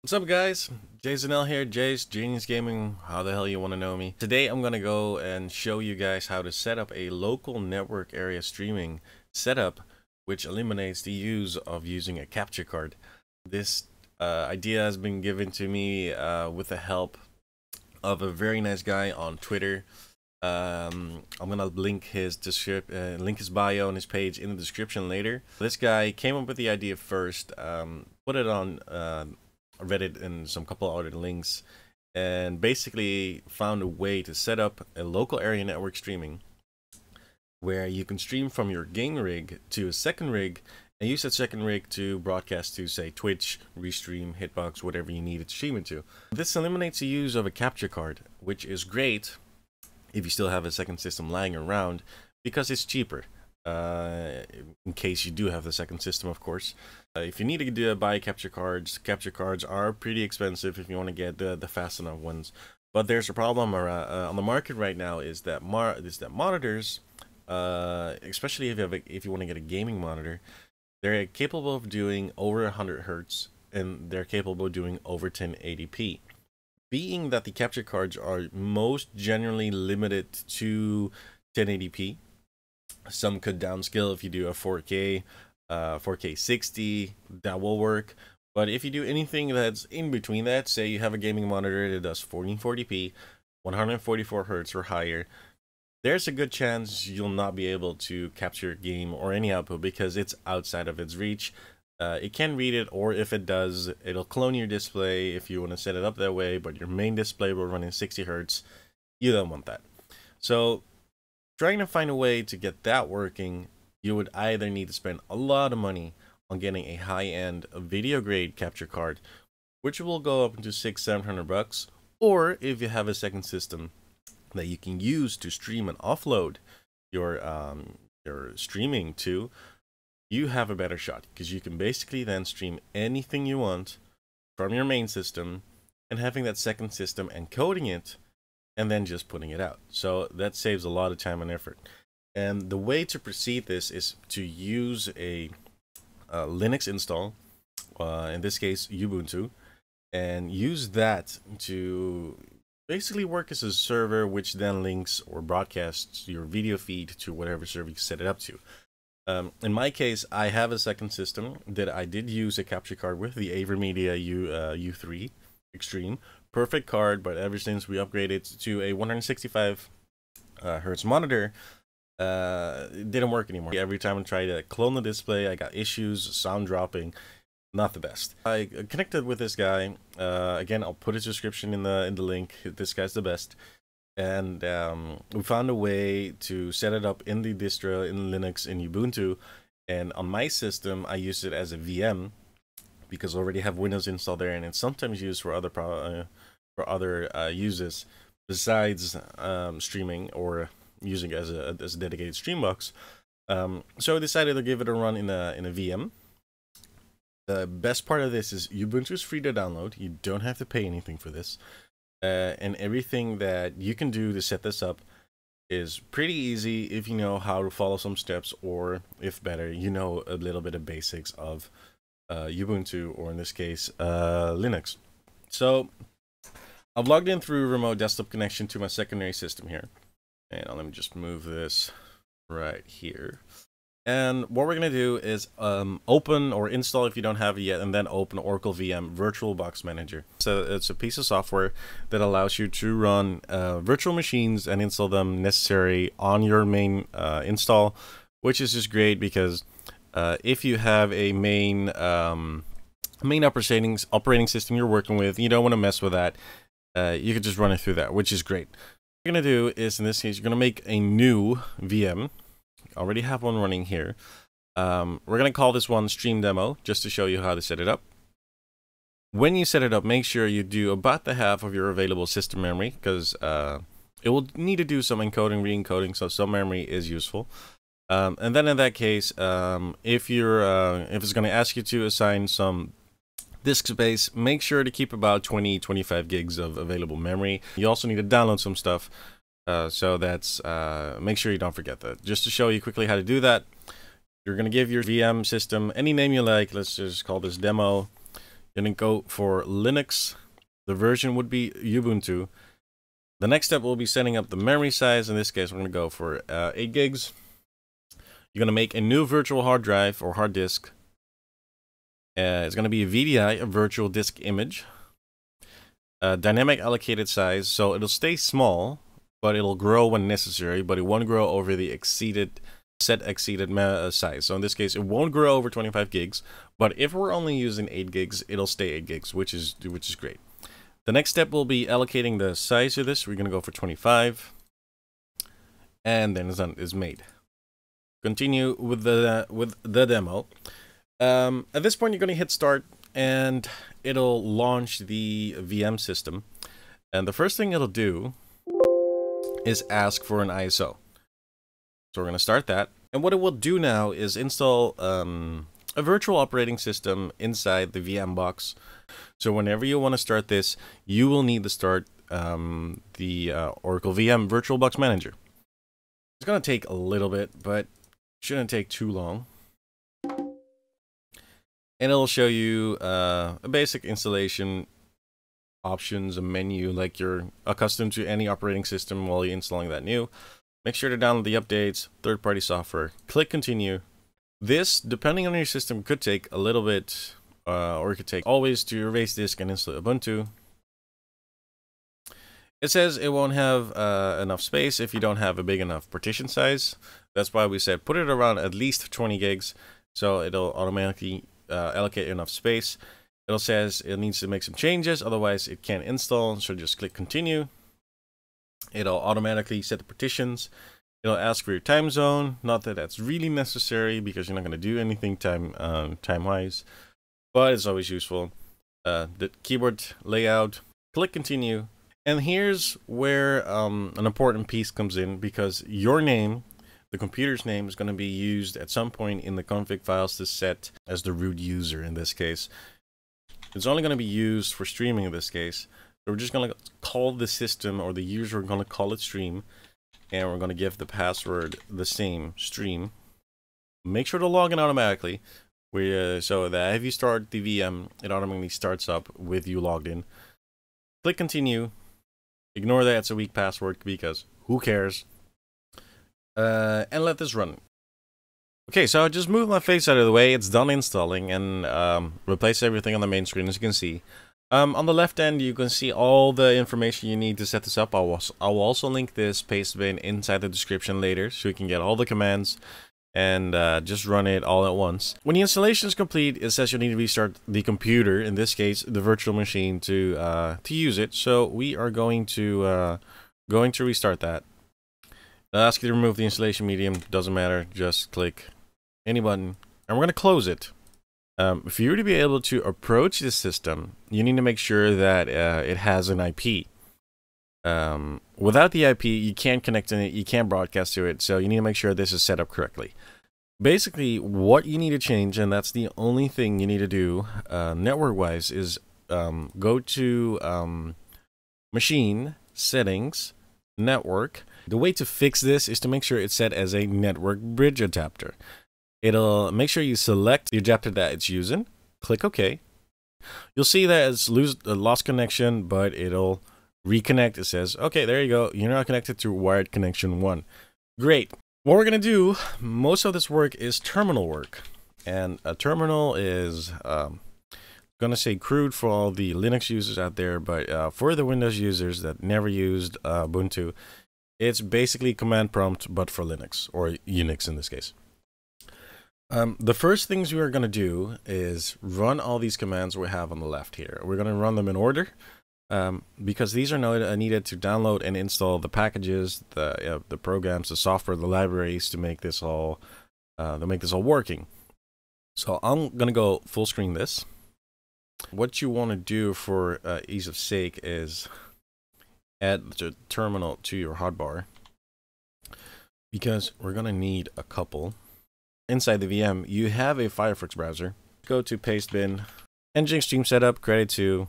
What's up, guys? Jason L here, Jay's Genius Gaming, how the hell you want to know me. Today I'm going to go and show you guys how to set up a local network area streaming setup which eliminates the use of using a capture card. This idea has been given to me with the help of a very nice guy on Twitter. I'm gonna link his bio and his page in the description later. This guy came up with the idea first, put it on Reddit and some couple other links, and basically found a way to set up a local area network streaming where you can stream from your game rig to a second rig and use that second rig to broadcast to, say, Twitch, Restream, Hitbox, whatever you need it to stream into. This eliminates the use of a capture card, which is great if you still have a second system lying around, because it's cheaper. In case you do have the second system, of course. If you need to buy capture cards are pretty expensive if you want to get the fast enough ones. But there's a problem on the market right now is that monitors, especially if you want to get a gaming monitor, they're capable of doing over 100 Hertz and they're capable of doing over 1080p. Being that the capture cards are most generally limited to 1080p, some could downscale if you do a 4K, 4K 60, that will work. But if you do anything that's in between that, say you have a gaming monitor that does 1440p, 144 Hertz or higher, there's a good chance you'll not be able to capture a game or any output because it's outside of its reach. It can read it, or if it does, it'll clone your display if you want to set it up that way, but your main display will run in 60 Hertz. You don't want that. So trying to find a way to get that working, you would either need to spend a lot of money on getting a high-end video grade capture card, which will go up into $600-700, or if you have a second system that you can use to stream and offload your streaming to, you have a better shot, because you can basically then stream anything you want from your main system and having that second system encoding it and then just putting it out. So that saves a lot of time and effort. And the way to proceed this is to use a Linux install, in this case Ubuntu, and use that to basically work as a server, which then links or broadcasts your video feed to whatever server you set it up to. In my case, I have a second system that I did use a capture card with, the AverMedia U3 Extreme. Perfect card, but ever since we upgraded to a 165 Hertz monitor, it didn't work anymore. Every time I tried to clone the display, I got issues, sound dropping, not the best. I connected with this guy. Again, I'll put his description in the link. This guy's the best. And we found a way to set it up in the distro, in Linux, in Ubuntu. And on my system, I use it as a VM because I already have Windows installed there, and it's sometimes used for other uses besides streaming or using it as a dedicated stream box. So I decided to give it a run in a VM. The best part of this is Ubuntu is free to download. You don't have to pay anything for this. And everything that you can do to set this up is pretty easy if you know how to follow some steps, or if better, you know a little bit of basics of Ubuntu, or in this case, Linux. So I've logged in through remote desktop connection to my secondary system here. And let me just move this right here. And what we're going to do is open or install, if you don't have it yet, and then open Oracle VM VirtualBox Manager. So it's a piece of software that allows you to run virtual machines and install them necessary on your main install, which is just great because if you have a main operating system you're working with, you don't want to mess with that. You can just run it through that, which is great. What you're going to do is, in this case, you're going to make a new VM. I already have one running here. We're going to call this one Stream Demo, just to show you how to set it up. When you set it up, make sure you do about the half of your available system memory, because it will need to do some encoding, re-encoding, so some memory is useful. And then in that case, if it's going to ask you to assign some disk space, make sure to keep about 20-25 gigs of available memory. You also need to download some stuff. So that's, make sure you don't forget that. Just to show you quickly how to do that, you're going to give your VM system any name you like. Let's just call this demo. Gonna go for Linux. The version would be Ubuntu. The next step will be setting up the memory size. In this case, we're gonna go for 8 gigs. You're gonna make a new virtual hard drive or hard disk. It's gonna be a VDI, a virtual disk image. Dynamic allocated size, so it'll stay small, but it'll grow when necessary, but it won't grow over the exceeded size. So in this case, it won't grow over 25 gigs, but if we're only using 8 gigs, it'll stay 8 gigs, which is great. The next step will be allocating the size of this. We're gonna go for 25, and then it's made. Continue with the demo. At this point, you're gonna hit start, and it'll launch the VM system. And the first thing it'll do is ask for an ISO. So we're going to start that. And what it will do now is install a virtual operating system inside the VM box. So whenever you want to start this, you will need to start the Oracle VM VirtualBox Manager. It's going to take a little bit, but shouldn't take too long. And it'll show you a basic installation options, a menu like you're accustomed to any operating system while you're installing that new. Make sure to download the updates, third-party software, click continue. This, depending on your system, could take a little bit, or it could take always to erase disk and install Ubuntu. It says it won't have enough space if you don't have a big enough partition size. That's why we said put it around at least 20 gigs, so it'll automatically allocate enough space. It says it needs to make some changes, otherwise it can't install, so just click continue. It'll automatically set the partitions. It'll ask for your time zone. Not that that's really necessary because you're not going to do anything time-wise, but it's always useful. The keyboard layout, click continue. And here's where an important piece comes in, because your name, the computer's name, is going to be used at some point in the config files to set as the root user in this case. It's only going to be used for streaming in this case. So we're just going to call the system, or the user, we're going to call it stream. And we're going to give the password the same, stream. Make sure to log in automatically. So that if you start the VM, it automatically starts up with you logged in. Click continue. Ignore that it's a weak password because who cares? And let this run. Okay, so I just moved my face out of the way. It's done installing, and replace everything on the main screen, as you can see. On the left end, you can see all the information you need to set this up. I'll also link this pastebin inside the description later, so you can get all the commands and just run it all at once. When the installation is complete, it says you need to restart the computer, in this case the virtual machine, to use it. So we are going to restart that. I'll ask you to remove the installation medium. Doesn't matter, just click any button, and we're going to close it. For you to be able to approach this system, you need to make sure that it has an IP. Without the IP, you can't connect to it, you can't broadcast to it, so you need to make sure this is set up correctly. Basically, what you need to change, and that's the only thing you need to do network-wise, is go to Machine, Settings, Network. The way to fix this is to make sure it's set as a network bridge adapter. It'll make sure you select the adapter that it's using, click OK. You'll see that it's lost connection, but it'll reconnect. It says, okay, there you go. You're now connected to wired connection 1. Great. What we're going to do, most of this work is terminal work. And a terminal is going to say crude for all the Linux users out there, but for the Windows users that never used Ubuntu, it's basically command prompt, but for Linux, or Unix in this case. The first things we are going to do is run all these commands we have on the left here. We're going to run them in order, because these are needed to download and install the packages, the programs, the software, the libraries to make this all working. So I'm going to go full screen this. What you want to do for ease of sake is add the terminal to your hotbar, because we're going to need a couple. Inside the VM, you have a Firefox browser. Go to pastebin, nginx stream setup, credit to,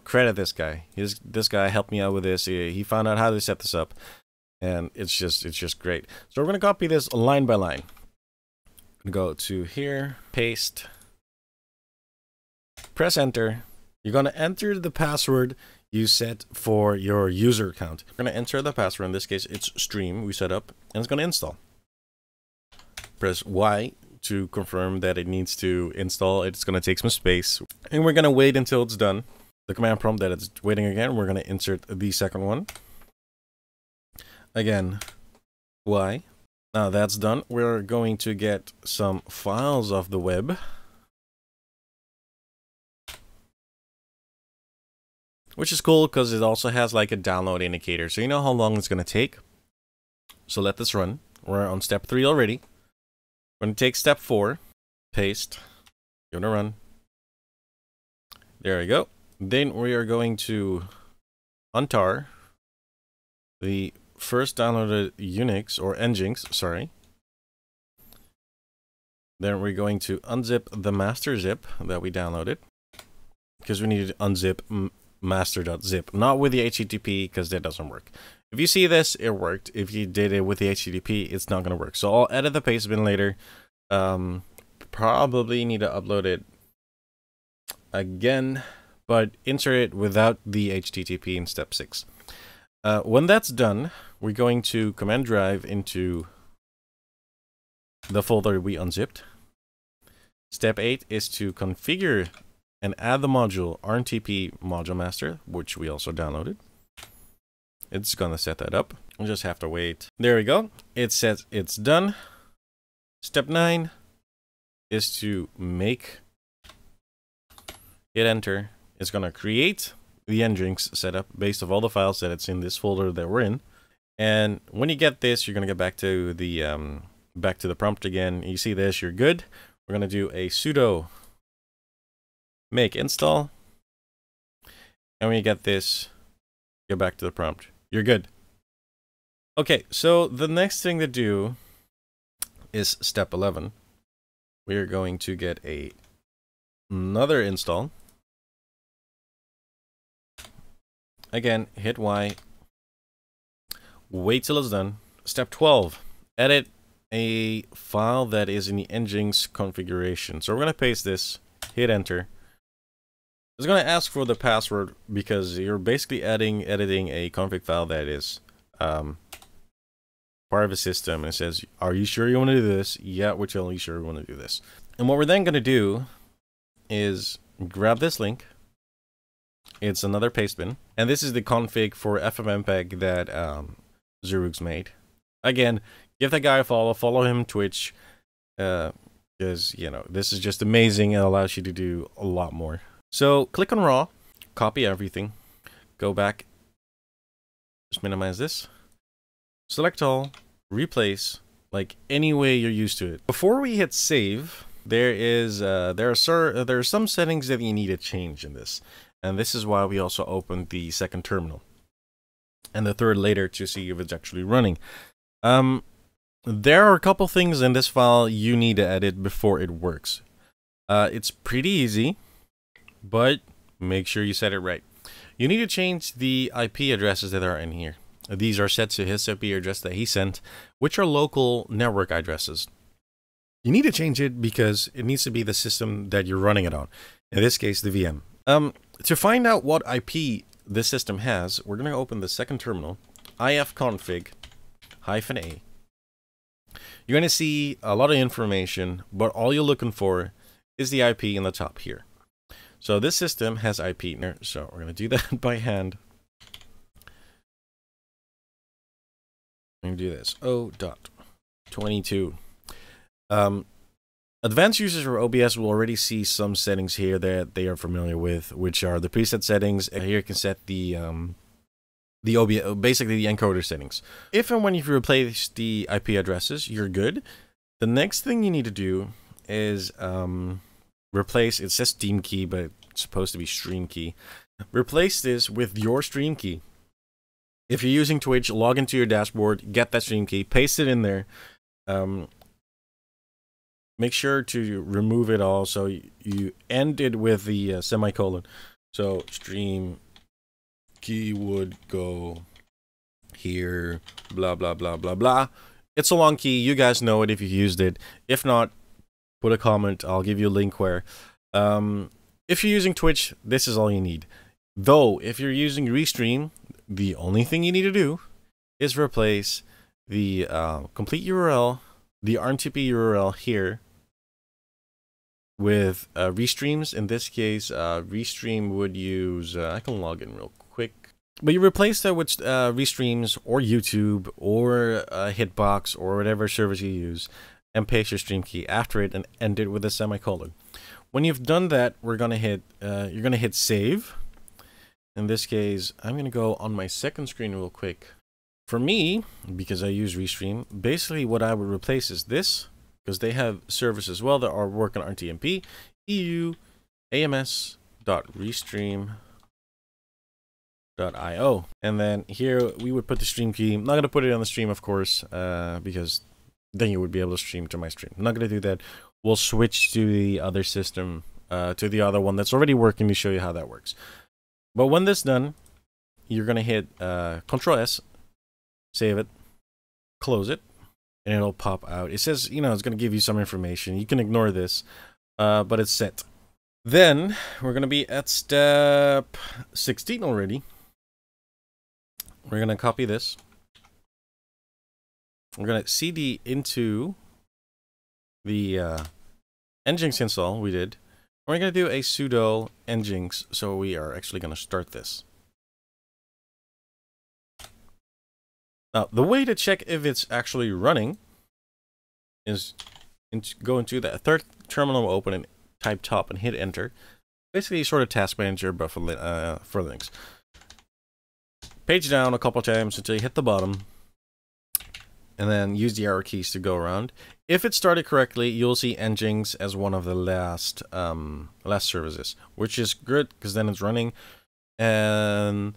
credit this guy. This guy helped me out with this. He found out how to set this up, and it's just great. So we're going to copy this line by line. I'm going to go to here, paste, press enter, You're going to enter the password you set for your user account. You're going to enter the password. In this case, it's stream we set up, and it's going to install. Press Y to confirm that it needs to install. It's going to take some space, and we're going to wait until it's done. The command prompt that it's waiting again, we're going to insert the second one. Again, Y. Now that's done. We're going to get some files off the web. Which is cool because it also has like a download indicator. So you know how long it's going to take. So let this run. We're on step 3 already. We're going to take step 4. Paste. Give it a run. There we go. Then we are going to untar the first downloaded Unix or nginx, sorry. Then we're going to unzip the master zip that we downloaded. Because we need to unzip master.zip, not with the HTTP, because that doesn't work. If you see this, it worked. If you did it with the HTTP, it's not going to work. So I'll edit the pastebin later. Probably need to upload it again, but insert it without the HTTP in step 6. When that's done, we're going to command drive into the folder we unzipped. Step 8 is to configure and add the module RNTP module master, which we also downloaded. It's gonna set that up. We'll just have to wait. There we go. It says it's done. Step 9 is to hit enter. It's gonna create the nginx setup based on all the files that it's in this folder that we're in. And when you get this, you're gonna get back to the prompt again. You see this, you're good. We're gonna do a sudo make install, and when you get this, go back to the prompt. You're good. Okay, so the next thing to do is step 11. We are going to get another install. Again, hit Y. Wait till it's done. Step 12. Edit a file that is in the nginx configuration. So we're going to paste this. Hit enter. It's going to ask for the password because you're basically editing a config file that is part of a system. And it says, are you sure you want to do this? Yeah, we're totally sure we want to do this. And what we're then going to do is grab this link. It's another pastebin. And this is the config for FFmpeg that Zurug's made. Again, give that guy a follow him Twitch. Because, you know, this is just amazing and allows you to do a lot more. So click on raw, copy everything, go back, just minimize this, select all, replace, like any way you're used to it. Before we hit save, there are some settings that you need to change in this. And this is why we also opened the second terminal and the third later to see if it's actually running. There are a couple things in this file you need to edit before it works. It's pretty easy, but make sure you set it right. You need to change the IP addresses that are in here. These are set to his IP address that he sent, which are local network addresses. You need to change it because it needs to be the system that you're running it on. In this case, the VM. To find out what IP this system has, we're going to open the second terminal, ifconfig -a. You're going to see a lot of information, but all you're looking for is the IP in the top here. So this system has IP in there, so we're going to do that by hand. I'm going to do this. 0.22. Advanced users of OBS will already see some settings here that they are familiar with, which are the preset settings. And here you can set the OBS, basically the encoder settings. If and when you replace the IP addresses, you're good. The next thing you need to do is replace, it says Streamkey, but it's supposed to be Streamkey. Replace this with your Streamkey. If you're using Twitch, log into your dashboard, get that Streamkey, paste it in there. Make sure to remove it all, so you end it with the semicolon. So Streamkey would go here, blah, blah, blah, blah, blah. It's a long key. You guys know it if you used it. If not, put a comment. I'll give you a link where. If you're using Twitch, this is all you need. Though, if you're using Restream, the only thing you need to do is replace the complete URL, the RTP URL here, with Restreams. In this case, Restream would use, I can log in real quick. But you replace that with Restreams or YouTube or Hitbox or whatever service you use, and paste your Streamkey after it and end it with a semicolon. When you've done that, we're gonna hit you're gonna hit save. In this case, I'm gonna go on my second screen real quick. For me, because I use Restream, basically what I would replace is this, because they have services as well that are working on RTMP, EU ams.restream.io. And then here we would put the stream key. I'm not gonna put it on the stream, of course, because then you would be able to stream to my stream. I'm not gonna do that. We'll switch to the other system, to the other one that's already working to show you how that works. But when this is done, you're gonna hit Control S, save it, close it, and it'll pop out. It says, you know, it's gonna give you some information. You can ignore this, but it's set. Then we're gonna be at step 16 already. We're gonna copy this. We're gonna CD into the nginx install we did. We're going to do a sudo nginx, so we are actually going to start this. Now, the way to check if it's actually running is go into that third terminal, open and type top and hit enter. Basically, sort of task manager, but for Linux. Page down a couple times until you hit the bottom, and then use the arrow keys to go around. If it started correctly, you'll see nginx as one of the last services, which is good because then it's running. And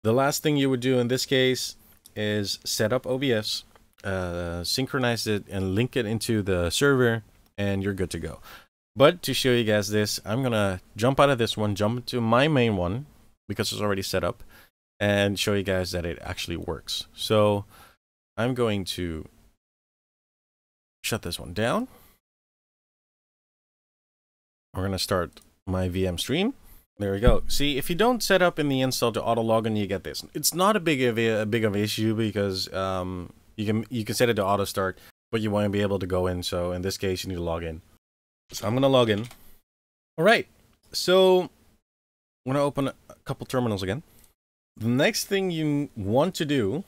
the last thing you would do in this case is set up OBS, synchronize it, and link it into the server, and you're good to go. But to show you guys this, I'm gonna jump out of this one, jump into my main one because it's already set up, and show you guys that it actually works. So I'm going to shut this one down. We're going to start my VM stream. There we go. See, if you don't set up in the install to auto login, you get this. It's not a big of an issue because you can set it to auto start, but you won't be able to go in. So in this case, you need to log in. So I'm going to log in. All right. So I'm going to open a couple terminals again. The next thing you want to do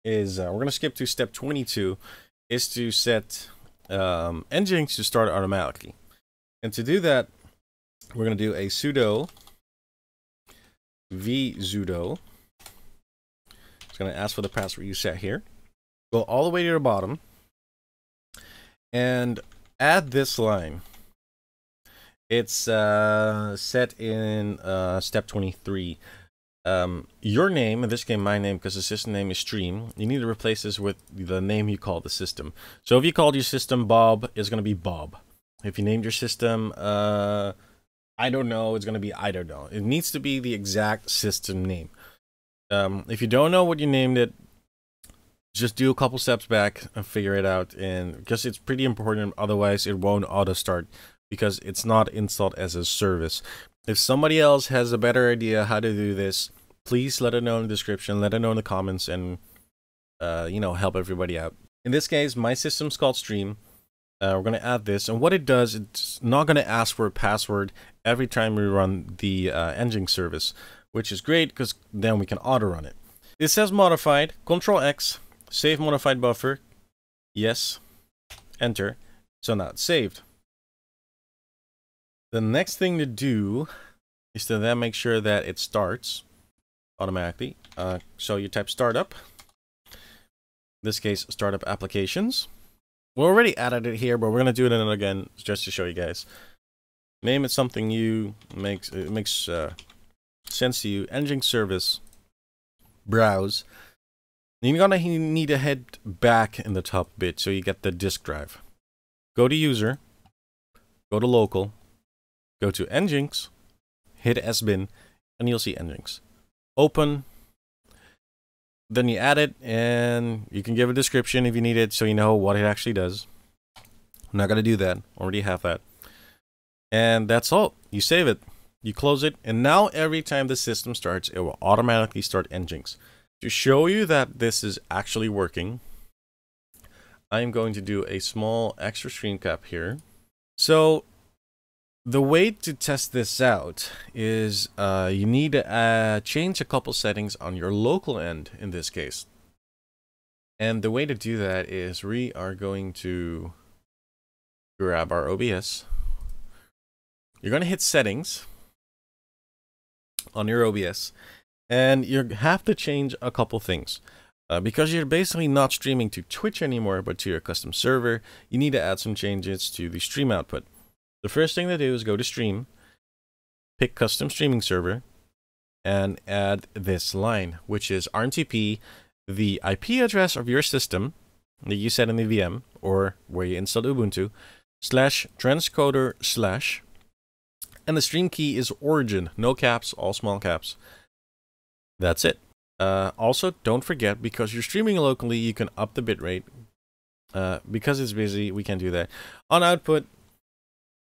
is we're going to skip to step 22. Is to set nginx to start automatically. And to do that, we're going to do a sudo vsudo. It's going to ask for the password you set here. Go all the way to the bottom and add this line. It's set in step 23. Your name, in this case my name, because the system name is Stream, you need to replace this with the name you call the system. So if you called your system Bob, it's going to be Bob. If you named your system I don't know, it's going to be I don't know. It needs to be the exact system name. If you don't know what you named it, just do a couple steps back and figure it out, and because it's pretty important, otherwise it won't auto start because it's not installed as a service. If somebody else has a better idea how to do this, please let it know in the description, let it know in the comments, and you know, help everybody out. In this case, my system's called Stream. We're going to add this, and what it does, it's not going to ask for a password every time we run the nginx service, which is great because then we can auto run it. It says modified, Control X, save modified buffer, yes, enter. So now it's saved. The next thing to do is to then make sure that it starts automatically. So you type startup. In this case, startup applications. We already added it here, but we're going to do it again just to show you guys. Name it something new. It makes sense to you. Nginx service. Browse. You're going to need to head back in the top bit so you get the disk drive. Go to user. Go to local. Go to nginx, hit sbin, and you'll see nginx. Open, then you add it, and you can give a description if you need it so you know what it actually does. I'm not going to do that, already have that. And that's all. you save it, you close it, and now every time the system starts, it will automatically start nginx. To show you that this is actually working, I'm going to do a small extra screen cap here. So the way to test this out is you need to change a couple settings on your local end in this case. And the way to do that is we are going to grab our OBS. You're going to hit settings on your OBS, and you have to change a couple things. Because you're basically not streaming to Twitch anymore, but to your custom server, you need to add some changes to the stream output. The first thing to do is go to stream, pick custom streaming server, and add this line, which is RNTP, the IP address of your system that you set in the VM, or where you installed Ubuntu, /transcoder/, and the stream key is origin, no caps, all small caps. That's it. Also, don't forget, because you're streaming locally, you can up the bitrate. Because it's busy, we can't do that. On output,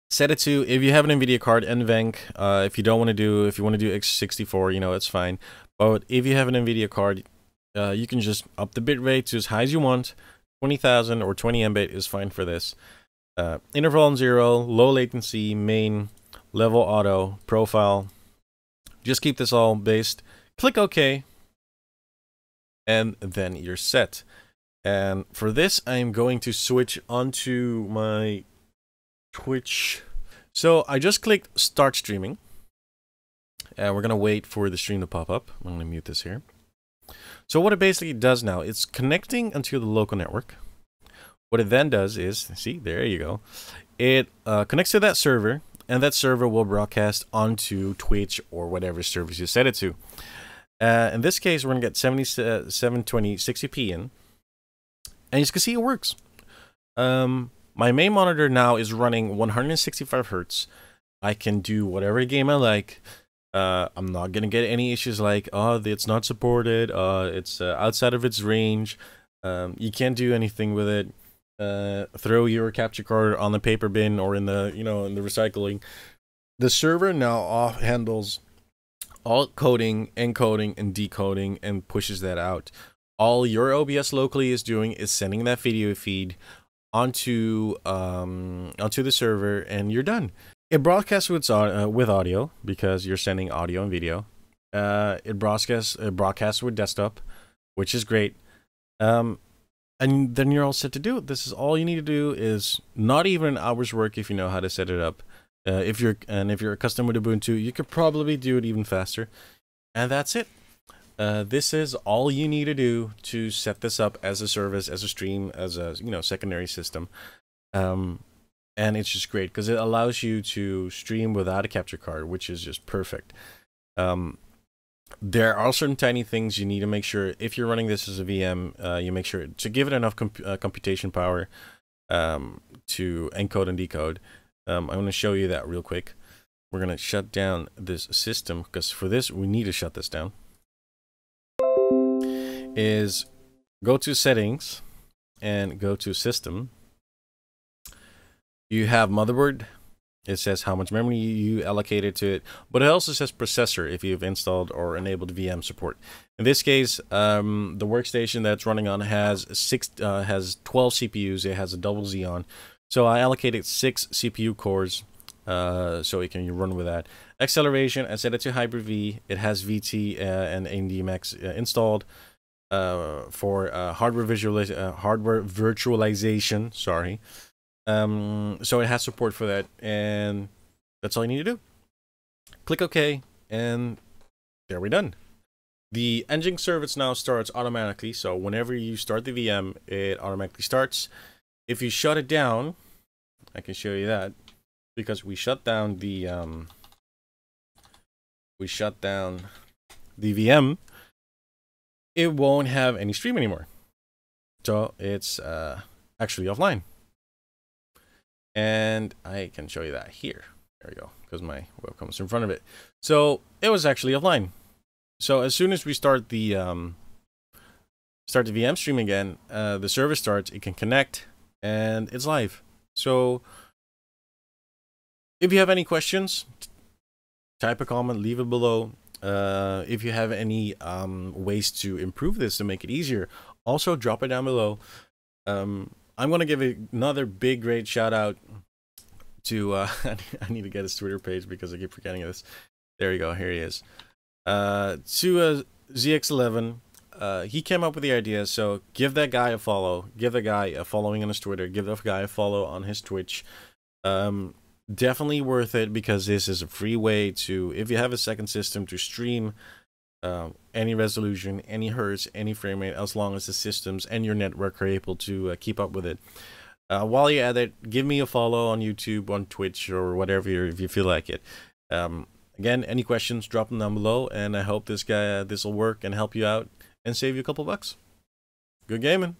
set it to, if you have an NVIDIA card, NVENC. If you want to do x64, you know, it's fine. But if you have an NVIDIA card, you can just up the bitrate to as high as you want. 20,000 or 20 Mbit is fine for this. Interval on 0, low latency, main, level auto, profile. Just keep this all based. Click OK. And then you're set. And for this, I'm going to switch onto my Twitch. So I just clicked start streaming. And we're going to wait for the stream to pop up. I'm going to mute this here. So what it basically does now, it's connecting onto the local network. What it then does is, see, there you go. It connects to that server, and that server will broadcast onto Twitch or whatever service you set it to. In this case, we're going to get 720 60p in. And you can see it works. My main monitor now is running 165 Hertz. I can do whatever game I like. I'm not going to get any issues like, oh, it's not supported. It's outside of its range. You can't do anything with it. Throw your capture card on the paper bin or in the, in the recycling. The server now handles all coding, encoding, and decoding, and pushes that out. All your OBS locally is doing is sending that video feed onto the server, and you're done. It broadcasts with audio because you're sending audio and video. It broadcasts with desktop, which is great. And then you're all set to do it. This is all you need to do. Is not even an hour's work if you know how to set it up. If you're accustomed with Ubuntu, you could probably do it even faster. And that's it. This is all you need to do to set this up as a service, as a stream, as a secondary system. And it's just great because it allows you to stream without a capture card, which is just perfect. There are certain tiny things you need to make sure if you're running this as a VM, you make sure to give it enough computation power to encode and decode. I'm going to show you that real quick. We're going to shut down this system because for this we need to shut this down. Is go to settings and go to system. You have motherboard. It says how much memory you allocated to it, but it also says processor if you've installed or enabled VM support. In this case, the workstation that's running on has 12 CPUs. It has a double Xeon, so I allocated 6 CPU cores, so it can run with that. Acceleration, I set it to Hyper-V. It has VT and AMD Max installed for hardware virtualization. Sorry. So it has support for that, and that's all you need to do. Click OK, and there we're done. The nginx service now starts automatically, so whenever you start the VM, it automatically starts. If you shut it down, I can show you that, because we shut down the VM, it won't have any stream anymore. So it's actually offline. And I can show you that here. There we go, because my webcam's in front of it. So it was actually offline. So as soon as we start the VM stream again, the service starts, it can connect, and it's live. So If you have any questions, type a comment, leave it below. If you have any ways to improve this to make it easier, also drop it down below. I'm gonna give another big great shout out to I need to get his Twitter page because I keep forgetting this. There you go, here he is. To ZX11, he came up with the idea, so give that guy a follow, give the guy a following on his Twitter, give the guy a follow on his Twitch. Definitely worth it, because this is a free way to, if you have a second system, to stream any resolution, any hertz, any frame rate, as long as the systems and your network are able to keep up with it. While you're at it, give me a follow on YouTube, on Twitch, or whatever, if you feel like it. Again, any questions, drop them down below, and I hope this will work and help you out and save you a couple bucks. Good gaming.